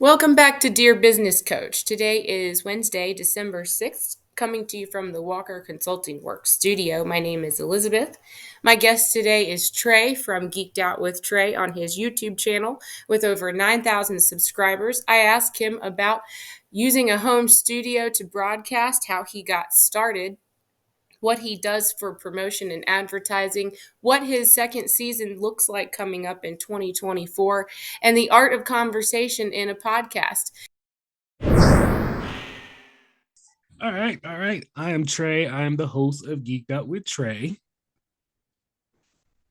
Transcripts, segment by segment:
Welcome back to Dear Business Coach. Today is Wednesday, December 6th, coming to you from the Walker Consulting Works studio. My name is Elizabeth. My guest today is Trey from Geek'd with Trey on his YouTube channel with over 9,000 subscribers. I asked him about using a home studio to broadcast, how he got started, what he does for promotion and advertising, what his second season looks like coming up in 2024, and the art of conversation in a podcast. All right, all right. I am Trey. I am the host of Geek'd with Trey.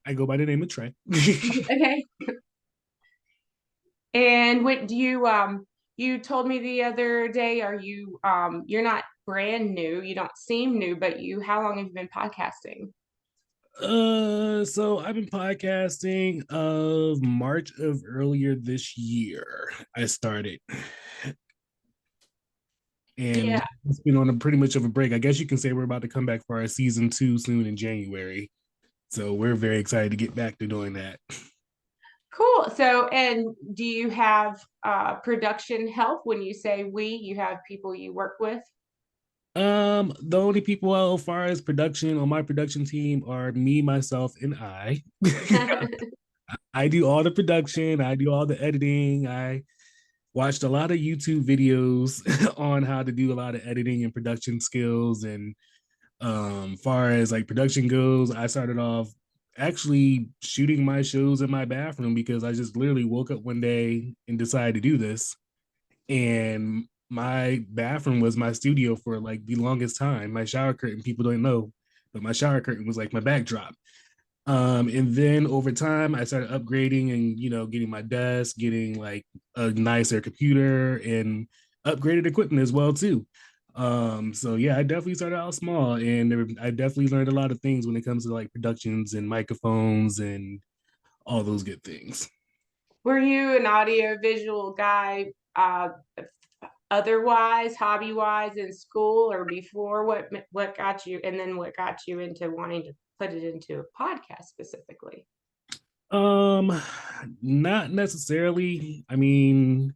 I go by the name of Trey. Okay. And what do you told me the other day, are you you're not brand new, you don't seem new, but how long have you been podcasting? So I've been podcasting of March of earlier this year. I started, and Yeah. it's been on a pretty much of a break. I guess you can say we're about to come back for our season 2 soon in January. So we're very excited to get back to doing that. Cool. So, and do you have production help? When you say we, you have people you work with? The only people as far as production on my production team are me, myself, and I. I do all the production, I do all the editing. I watched a lot of YouTube videos on how to do a lot of editing and production skills. And far as like production goes, I started off actually shooting my shows in my bathroom because I just literally woke up one day and decided to do this. And my bathroom was my studio for like the longest time. My shower curtain, people don't know, but my shower curtain was like my backdrop. And then over time, I started upgrading and getting my desk, getting like a nicer computer, and upgraded equipment as well too. So yeah, I definitely started out small, and I definitely learned a lot of things when it comes to like productions and microphones and all those good things. Were you an audio visual guy otherwise, hobby wise, in school or before? What got you, and then what got you into wanting to put it into a podcast specifically? Um, Not necessarily. I mean,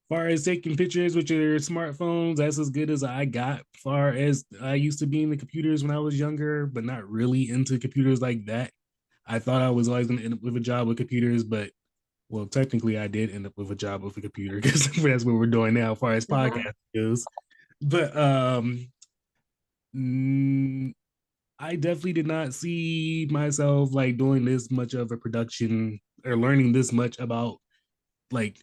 far as taking pictures with your smartphones, that's as good as I got. Far as I used to be in the computers when I was younger, but not really into computers like that. I thought I was always going to end up with a job with computers, but well, technically, I did end up with a job with a computer because that's what we're doing now, as far as Uh-huh. podcast goes. But mm, I definitely did not see myself like doing this much of a production or learning this much about like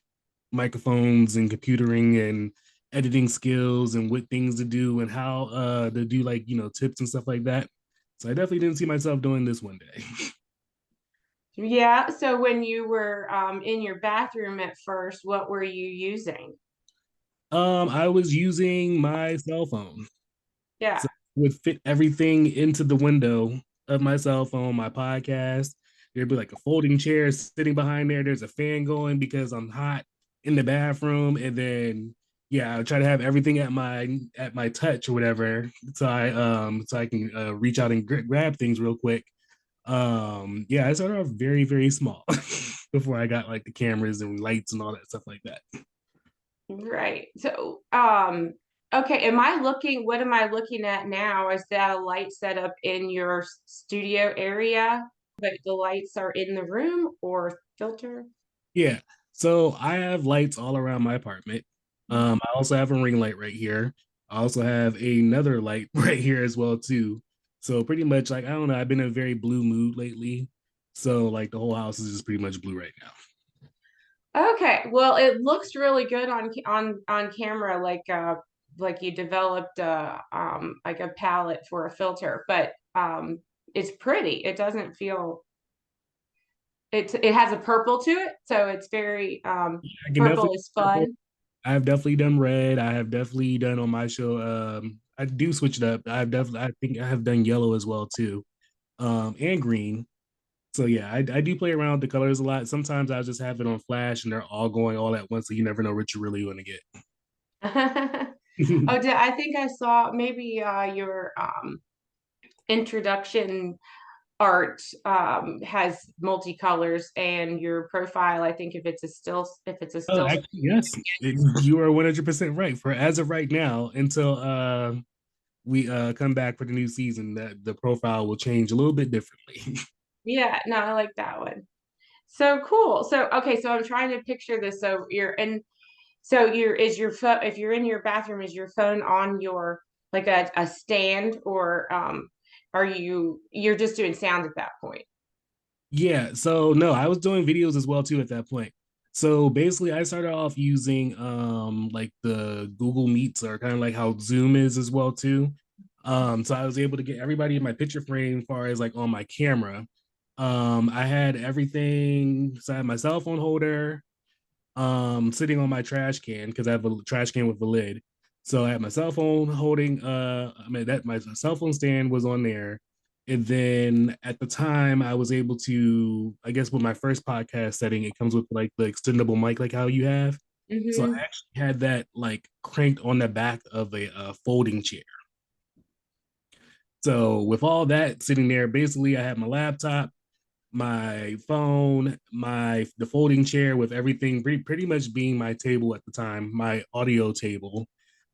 microphones and computering and editing skills and what things to do and how to do like tips and stuff like that. So I definitely didn't see myself doing this one day. Yeah. So when you were in your bathroom at first, what were you using? I was using my cell phone. Yeah. So I would fit everything into the window of my cell phone, my podcast. There'd be like a folding chair sitting behind there. There's a fan going because I'm hot in the bathroom. And then yeah, I would try to have everything at my touch or whatever. So I can reach out and grab things real quick. Yeah, I started off very, very small before I got like the cameras and lights and all that stuff like that. Right. So, okay, what am I looking at now? Is that a light set up in your studio area, but the lights are in the room or filter? Yeah. So I have lights all around my apartment. I also have a ring light right here. I also have another light right here as well too. So pretty much like I don't know, I've been in a very blue mood lately. So like the whole house is just pretty much blue right now. Okay. Well, it looks really good on camera, like you developed like a palette for a filter, but it's pretty. It doesn't feel it has a purple to it, so it's very I can purple definitely is fun. I have definitely done red. I have definitely done on my show. I do switch it up. I think I have done yellow as well too. And green. So yeah, I do play around with the colors a lot. Sometimes I just have it on flash and they're all going all at once, so you never know what you're really going to Oh, get. I think I saw maybe your introduction art has multicolors, and your profile, I think if it's a Oh, still. actually, yes, you are 100% right. For as of right now, until we come back for the new season, that the profile will change a little bit differently. Yeah, no, I like that one. So cool. So okay, so I'm trying to picture this. So you're in so you're is your phone if you're in your bathroom, is your phone on your like a stand, or are you're just doing sound at that point? Yeah, so no, I was doing videos as well too at that point. So basically I started off using like the Google Meets, or kind of like how Zoom is as well too. So I was able to get everybody in my picture frame as far as like on my camera. I had everything, so I had my cell phone holder, sitting on my trash can because I have a trash can with a lid. So I had my cell phone holding I mean that my cell phone stand was on there. And then at the time I was able to, I guess with my first podcast setting, it comes with like the extendable mic like how you have. So I Mm-hmm. actually had that like cranked on the back of a folding chair. So with all that sitting there, basically I had my laptop, my phone, my the folding chair with everything pretty much being my table at the time, my audio table.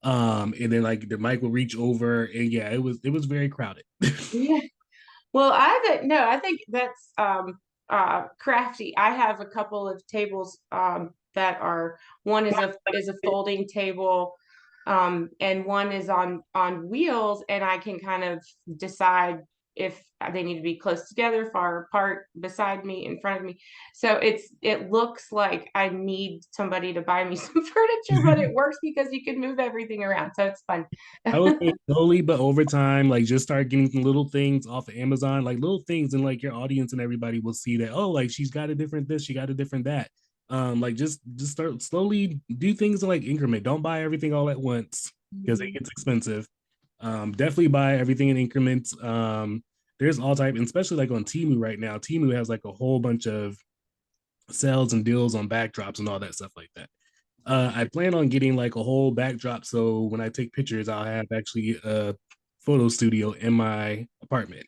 And then like the mic would reach over, and yeah, it was very crowded. Yeah. Well, I think no, I think that's crafty. I have a couple of tables that are one is a folding table, and one is on wheels, and I can kind of decide if they need to be close together, far apart, beside me, in front of me. So it looks like I need somebody to buy me some furniture, but it works because you can move everything around. So it's fun. I would say slowly, but over time, like just start getting some little things off of Amazon, like little things, and like your audience and everybody will see that. Oh, like she's got a different this, she got a different that. Like just start slowly do things in like increment. Don't buy everything all at once because it Mhm. gets expensive. Definitely buy everything in increments. There's all type, and especially like on Temu right now. Temu has like a whole bunch of sales and deals on backdrops and all that stuff like that. I plan on getting like a whole backdrop, so when I take pictures, I'll have actually a photo studio in my apartment.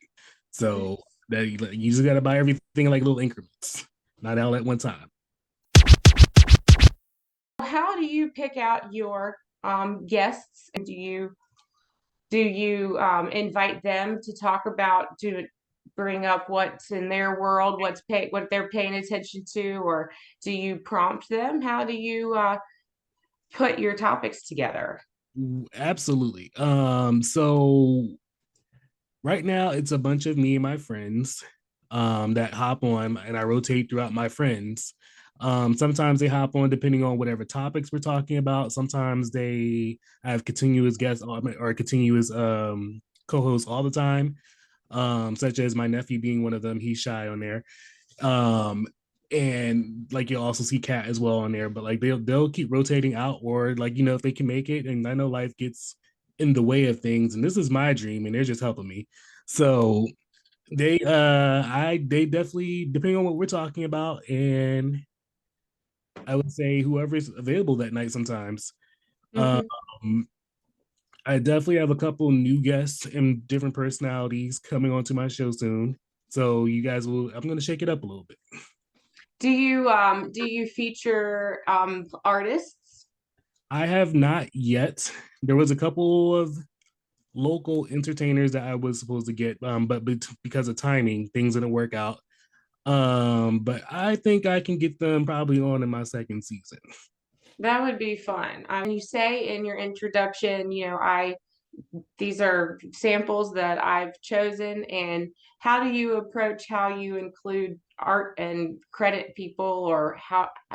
So that you just got to buy everything in like little increments, not all at one time. How do you pick out your guests? And do you invite them to talk about to bring up what's in their world, what they're paying attention to, or do you prompt them? How do you put your topics together? Absolutely. So right now it's a bunch of me and my friends that hop on, and I rotate throughout my friends. Sometimes they hop on depending on whatever topics we're talking about. Sometimes they have continuous guests or continuous co-hosts all the time, such as my nephew being one of them. He's shy on there. Um, and like you'll also see Cat as well on there, but like they'll keep rotating out, or like if they can make it. And I know life gets in the way of things, and this is my dream, and they're just helping me. So they definitely, depending on what we're talking about, and I would say whoever's available that night sometimes. Um, Hmm. I definitely have a couple new guests and different personalities coming onto my show soon. So you guys will, I'm gonna shake it up a little bit. Do you feature artists? I have not yet. There was a couple of local entertainers that I was supposed to get, but because of timing, things didn't work out. But I think I can get them probably on in my second season. That would be fun. You say in your introduction, I these are samples that I've chosen, and how do you approach how you include art and credit people, or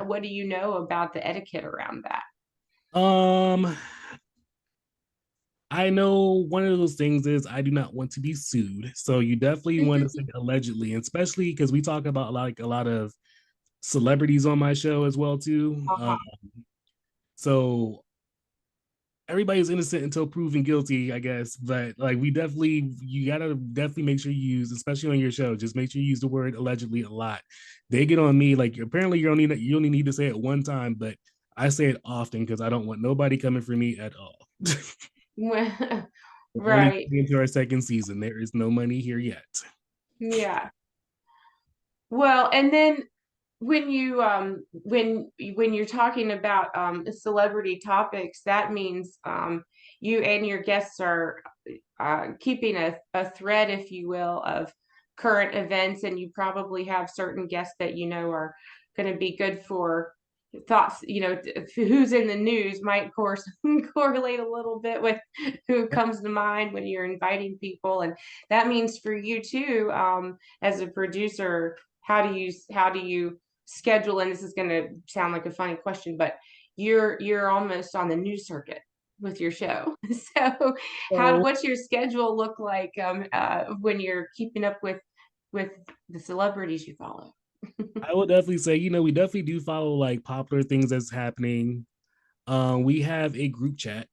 what do you know about the etiquette around that? Um, I know one of those things is I do not want to be sued, so you definitely want to say allegedly, especially because we talk about like a lot of celebrities on my show as well too. So everybody's innocent until proven guilty, I guess. But like you gotta definitely make sure you use, especially on your show, just make sure you use the word allegedly a lot. They get on me like apparently you only need to say it one time, but I say it often because I don't want nobody coming for me at all. We're only Right. into our second season. There is no money here yet. Yeah. Well, and then when you when you're talking about celebrity topics, that means you and your guests are keeping a thread, if you will, of current events, and you probably have certain guests that you know are going to be good for thoughts. Who's in the news might course correlate a little bit with who comes to mind when you're inviting people, and that means for you too, as a producer, how do you schedule? And this is going to sound like a funny question, but you're almost on the news circuit with your show. So So what's your schedule look like when you're keeping up with the celebrities you follow? I would definitely say, we definitely do follow like popular things that's happening. We have a group chat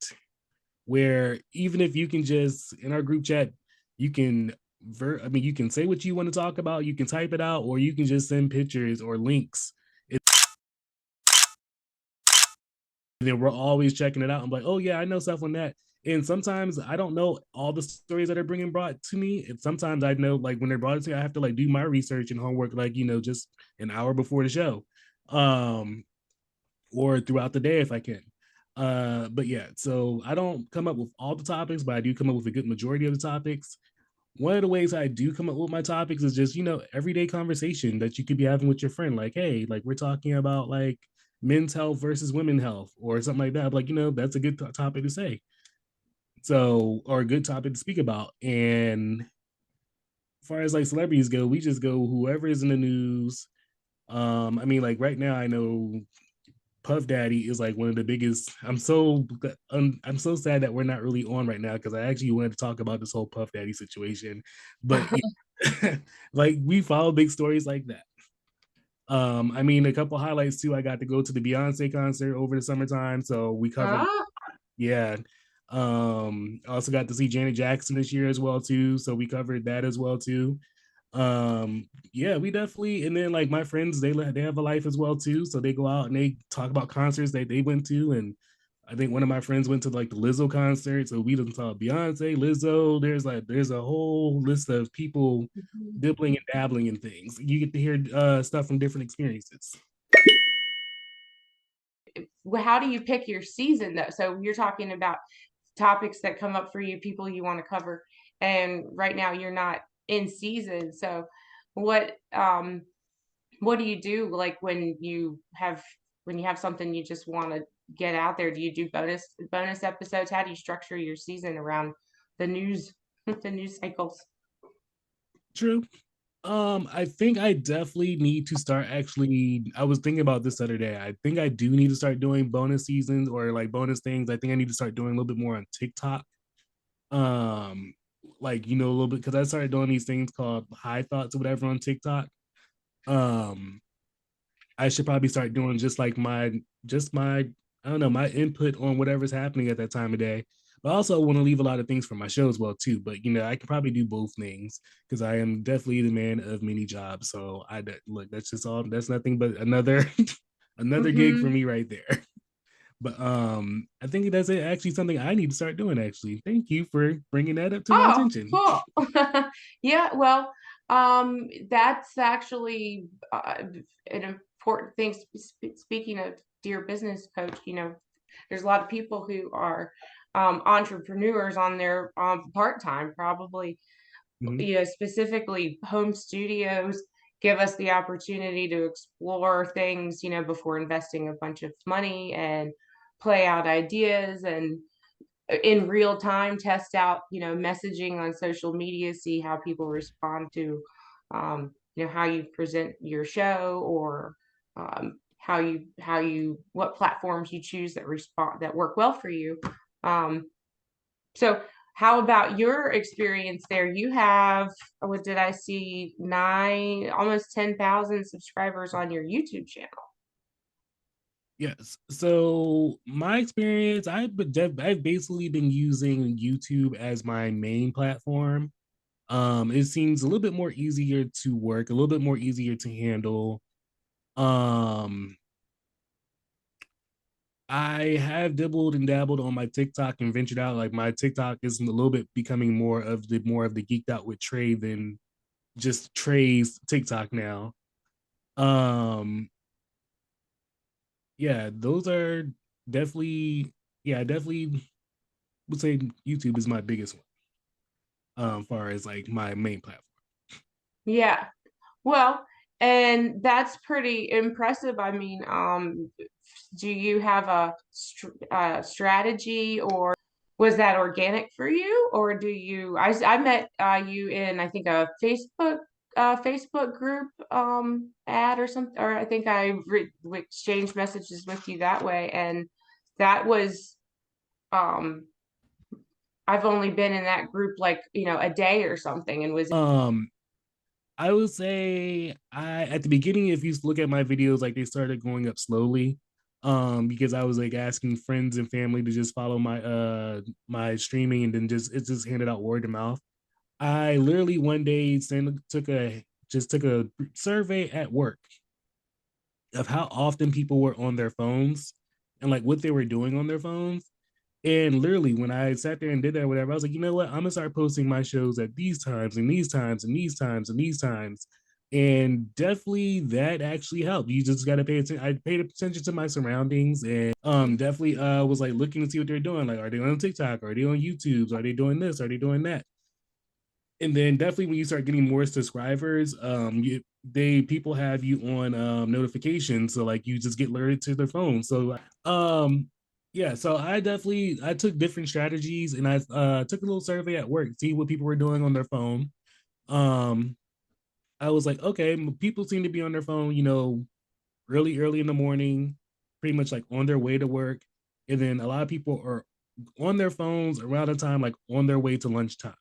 where even if you can just in our group chat, you can you can say what you want to talk about, you can type it out, or you can just send pictures or links. And then we're always checking it out. I'm like, oh yeah, I know stuff on that. And sometimes I don't know all the stories that are bringing brought to me. And sometimes I know like when they're brought to me, I have to like do my research and homework, like just an hour before the show, um, or throughout the day if I can. But yeah, so I don't come up with all the topics, but I do come up with a good majority of the topics. One of the ways I do come up with my topics is just, everyday conversation that you could be having with your friend. Like, hey, like we're talking about like men's health versus women's health or something like that. Like, that's a good topic to say. So, or a good topic to speak about. And as far as like celebrities go, we just go whoever is in the news. I mean, like right now, I know Puff Daddy is like one of the biggest. I'm so sad that we're not really on right now because I actually wanted to talk about this whole Puff Daddy situation, but like we follow big stories like that. I mean, a couple highlights too. I got to go to the Beyonce concert over the summertime, so we covered. Ah, Yeah. I also got to see Janet Jackson this year as well too, so we covered that as well too. Yeah, we definitely. And then like my friends, they have a life as well too, so they go out and they talk about concerts that they went to. And I think one of my friends went to like the Lizzo concert, so we didn't talk Beyonce, Lizzo. There's a whole list of people dibbling and dabbling in things. You get to hear stuff from different experiences. how do you pick your season though? So you're talking about topics that come up for you, people you want to cover, and right now you're not in season. So what um what do you do like when you have something you just want to get out there? Do you do bonus episodes? How do you structure your season around the news the news cycles? True. I think I definitely need to start actually. I was thinking about this the other day. I think I do need to start doing bonus seasons or like bonus things. I think I need to start doing a little bit more on TikTok. Um, like a little bit because I started doing these things called high thoughts or whatever on TikTok. Um, I should probably start doing just my I don't know my input on whatever's happening at that time of day. But I also want to leave a lot of things for my show as well too. But I can probably do both things because I am definitely the man of many jobs. So look, that's just all. That's nothing but another another gig for Mm-hmm. me right there. But I think that's actually something I need to start doing. Actually, thank you for bringing that up to my Oh, attention. cool. Yeah, well, that's actually an important thing. Speaking of dear business coach, there's a lot of people who are entrepreneurs on their part-time, probably, Mhm. specifically home studios give us the opportunity to explore things, before investing a bunch of money and play out ideas and in real time test out messaging on social media, see how people respond to how you present your show, or how you what platforms you choose that work well for you. Um, so how about your experience there? You have, what did I see, nine, almost 10,000 subscribers on your YouTube channel. Yes. So my experience, I've basically been using YouTube as my main platform. It seems a little bit more easier to work, a little bit more easier to handle. Um, I have dibbled and dabbled on my TikTok and ventured out. Like my TikTok is a little bit becoming more of the Geeked Out with Trey than just Trey's TikTok now. Um, yeah, those are definitely, yeah, I definitely would say YouTube is my biggest one, far as like my main platform. Yeah. Well, and that's pretty impressive. I mean, do you have a strategy, or was that organic for you, or do you? I met you in, I think, a Facebook group ad or something, or I think we exchanged messages with you that way, and that was um I've only been in that group like, a day or something, and was Um, I would say I at the beginning, if you look at my videos, like they started going up slowly. Because I was like asking friends and family to just follow my streaming, and then it's just handed out word of mouth. I literally one day took a survey at work of how often people were on their phones and like what they were doing on their phones. And literally, when I sat there and did that, whatever, I was like, you know what? I'm gonna start posting my shows at these times and these times and these times and these times. And definitely that actually helped. You just gotta pay attention. I paid attention to my surroundings and definitely was like looking to see what they're doing. Like, are they on TikTok? Are they on YouTube? Are they doing this? Are they doing that? And then definitely when you start getting more subscribers, people have you on notifications, so like you just get alerted to their phone. So yeah, so I took different strategies, and I took a little survey at work, see what people were doing on their phone. Um, I was like, okay, people seem to be on their phone, really early in the morning, pretty much like on their way to work, and then a lot of people are on their phones around the time like on their way to lunchtime,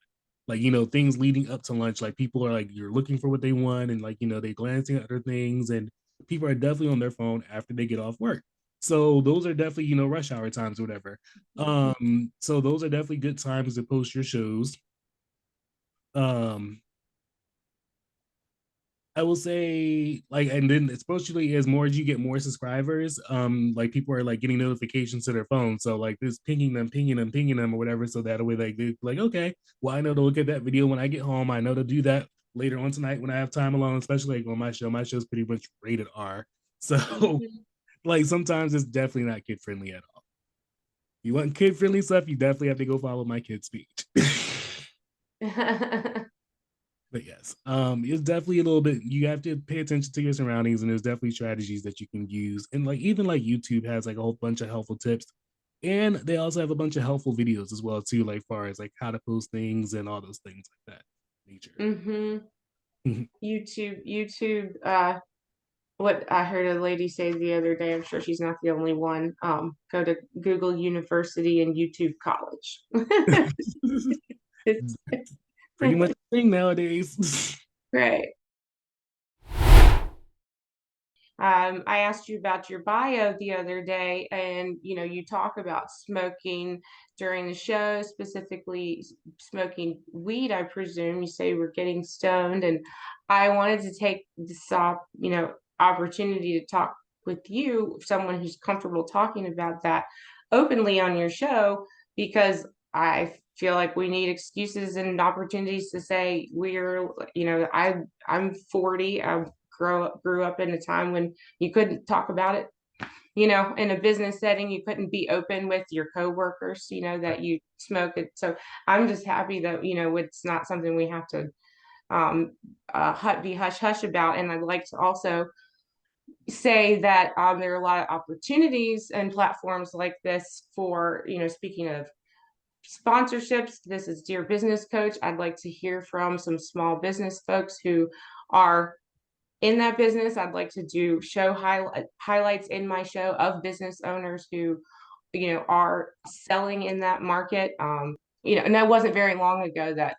like things leading up to lunch, like people are like you're looking for what they want, and like they glancing at other things, and people are definitely on their phone after they get off work. So those are definitely rush hour times or whatever. So those are definitely good times to post your shows. um I will say, like, and then especially as more as you get more subscribers, like people are like getting notifications to their phone. So like this pinging them, pinging them, pinging them or whatever. So that way like they're like, okay, well, I know to look at that video when I get home. I know to do that later on tonight when I have time alone, especially like on my show. My show's pretty much rated R. So Mhm. like sometimes it's definitely not kid friendly at all. You want kid friendly stuff, you definitely have to go follow my kid's speech. But yes, it's definitely a little bit. You have to pay attention to your surroundings, and there's definitely strategies that you can use. And like even like YouTube has like a whole bunch of helpful tips, and they also have a bunch of helpful videos as well too, like far as like how to post things and all those things like that nature. Mhm. YouTube, what I heard a lady say the other day, I'm sure she's not the only one. Go to Google University and YouTube College. It's Pretty much a thing nowadays. great. I asked you about your bio the other day, and you talk about smoking during the show, specifically smoking weed. I presume you say we're getting stoned, and I wanted to take this opportunity to talk with you, someone who's comfortable talking about that openly on your show, because I feel like we need excuses and opportunities to say I'm 40. I grew up in a time when you couldn't talk about it, in a business setting. You couldn't be open with your coworkers, that you smoke it. So I'm just happy that, it's not something we have to be hush hush about. And I'd like to also say that there are a lot of opportunities and platforms like this for, speaking of sponsorships. This is Dear Business Coach. I'd like to hear from some small business folks who are in that business. I'd like to do highlights in my show of business owners who, are selling in that market. And that wasn't very long ago that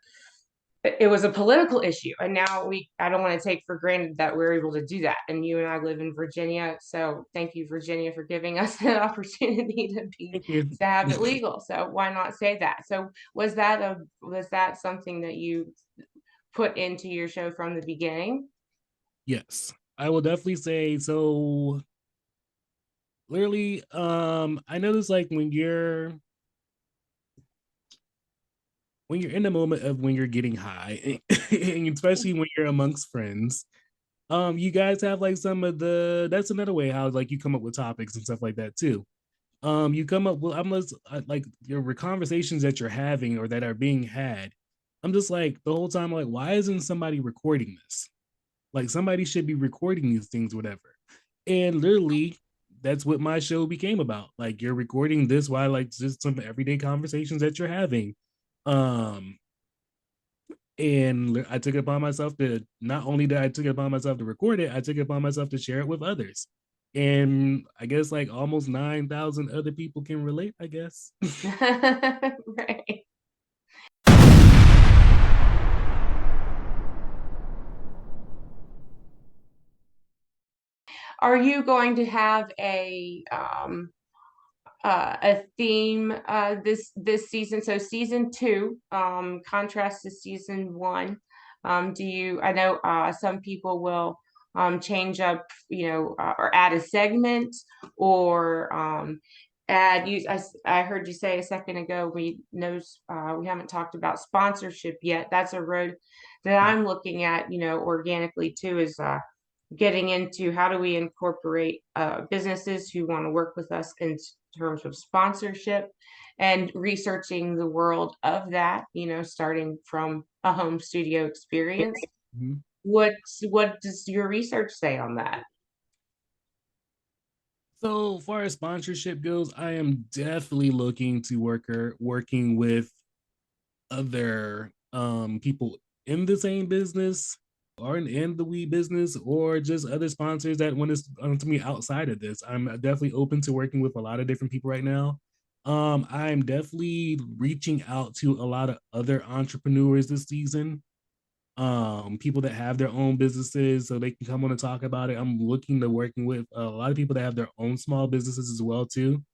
it was a political issue. And now I don't want to take for granted that we're able to do that. And you and I live in Virginia. So thank you, Virginia, for giving us the opportunity Thank you. to have it legal. So why not say that? So was that something that you put into your show from the beginning? Yes, I will definitely say so. Literally, I notice like when you're in the moment of when you're getting high, and especially when you're amongst friends, you guys have like some of the that's another way how like you come up with topics and stuff like that too. You come up with almost like your conversations that you're having or that are being had. I'm just like the whole time like, why isn't somebody recording this? Like somebody should be recording these things, whatever. And literally, that's what my show became about. Like you're recording this while like just some everyday conversations that you're having. Um, and I took it upon myself to not only that I took it upon myself to record it, I took it upon myself to share it with others. And I guess like almost 9,000 other people can relate, I guess. Right. Are you going to have a theme this season? So season two, contrast to season one. Do you? I know some people will change up, or add a segment or add use. I heard you say a second ago. We haven't talked about sponsorship yet. That's a road that I'm looking at, organically too. Is getting into how do we incorporate businesses who want to work with us in terms of sponsorship and researching the world of that, starting from a home studio experience. Mhm. What does your research say on that? So far as sponsorship goes, I am definitely looking to working with other people in the same business or in the weed business or just other sponsors that want to me outside of this. I'm definitely open to working with a lot of different people right now. I'm definitely reaching out to a lot of other entrepreneurs this season, people that have their own businesses so they can come on and talk about it. I'm looking to working with a lot of people that have their own small businesses as well too.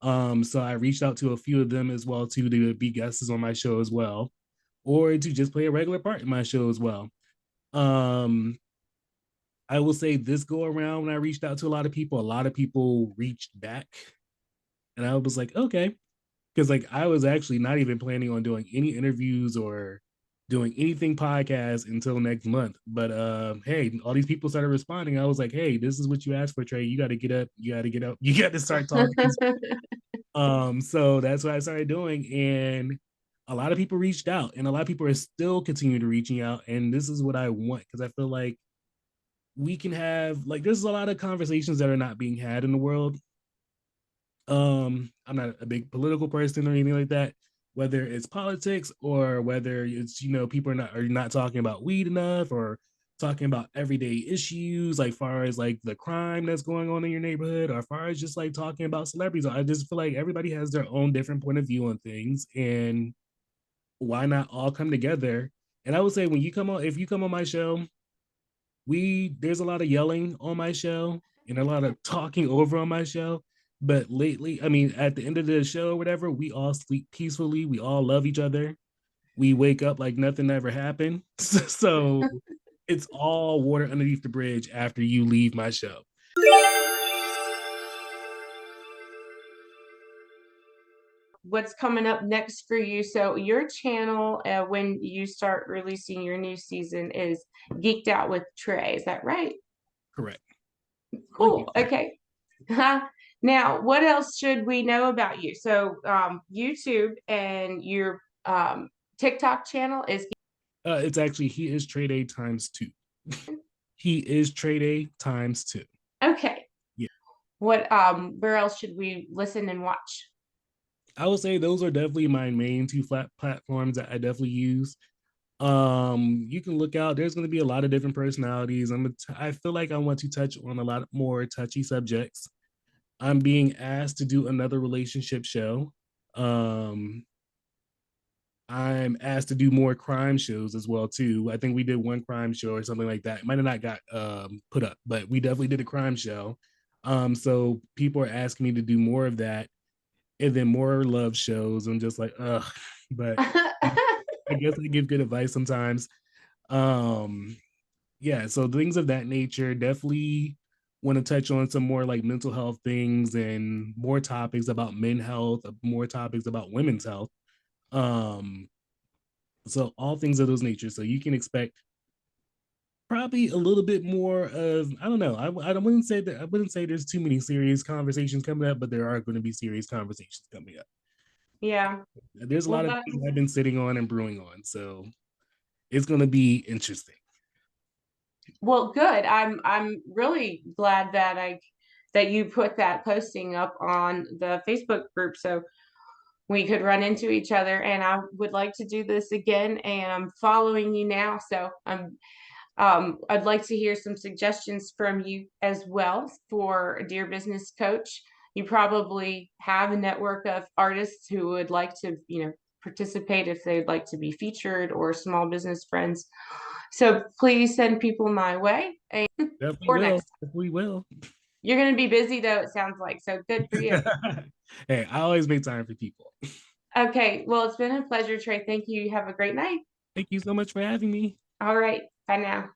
So I reached out to a few of them as well too to be guests on my show as well, or to just play a regular part in my show as well. um I will say this go around, when I reached out to a lot of people reached back, and I was like, okay, because like I was actually not even planning on doing any interviews or doing anything podcast until next month. But hey, all these people started responding. I was like, hey, this is what you asked for, Trey. You got to get up. You got to get up. You got to start talking. So that's what I started doing, and a lot of people reached out, and a lot of people are still continuing to reaching out. And this is what I want because I feel like we can have like there's a lot of conversations that are not being had in the world. I'm not a big political person or anything like that, whether it's politics or whether it's people are not talking about weed enough or talking about everyday issues like far as like the crime that's going on in your neighborhood or far as just like talking about celebrities. I just feel like everybody has their own different point of view on things, and why not all come together? And I would say when you come on if you come on my show, we there's a lot of yelling on my show and a lot of talking over on my show. But lately, I mean, at the end of the show or whatever, we all sleep peacefully. We all love each other. We wake up like nothing ever happened. So it's all water underneath the bridge after you leave my show. What's coming up next for you? So your channel, when you start releasing your new season, is Geeked Out with Trey. Is that right? Correct. Oh yeah. Cool. Okay. Now, what else should we know about you? So, YouTube and your TikTok channel is It's actually he is trade A times two. He is trade A times two. okay. Yeah. Where else should we listen and watch? I would say those are definitely my main two flat platforms that I definitely use. You can look out. There's going to be a lot of different personalities. I feel like I want to touch on a lot more touchy subjects. I'm being asked to do another relationship show. Um, I'm asked to do more crime shows as well too. I think we did one crime show or something like that. It might have not got put up, but we definitely did a crime show. So people are asking me to do more of that, and then more love shows. I'm just like, ugh. But I guess I give good advice sometimes. Um, yeah, so things of that nature. Definitely want to touch on some more like mental health things and more topics about men health, more topics about women's health. Um, So all things of those nature. So you can expect probably a little bit more of, I don't know. I wouldn't say that, I wouldn't say there's too many serious conversations coming up, but there are going to be serious conversations coming up. Yeah. There's a Well, lot of things I've been sitting on and brewing on, so it's going to be interesting. well, good. I'm really glad that you put that posting up on the Facebook group so we could run into each other. And I would like to do this again. And I'm following you now, so I'd like to hear some suggestions from you as well for a Dear Business Coach. You probably have a network of artists who would like to, participate if they'd like to be featured, or small business friends. So please send people my way. And Definitely for will. next time. Definitely will. You're going to be busy though, it sounds like. So good for you. Hey, I always make time for people. Okay. Well, it's been a pleasure, Trey. Thank you. You have a great night. Thank you so much for having me. All right. Bye now.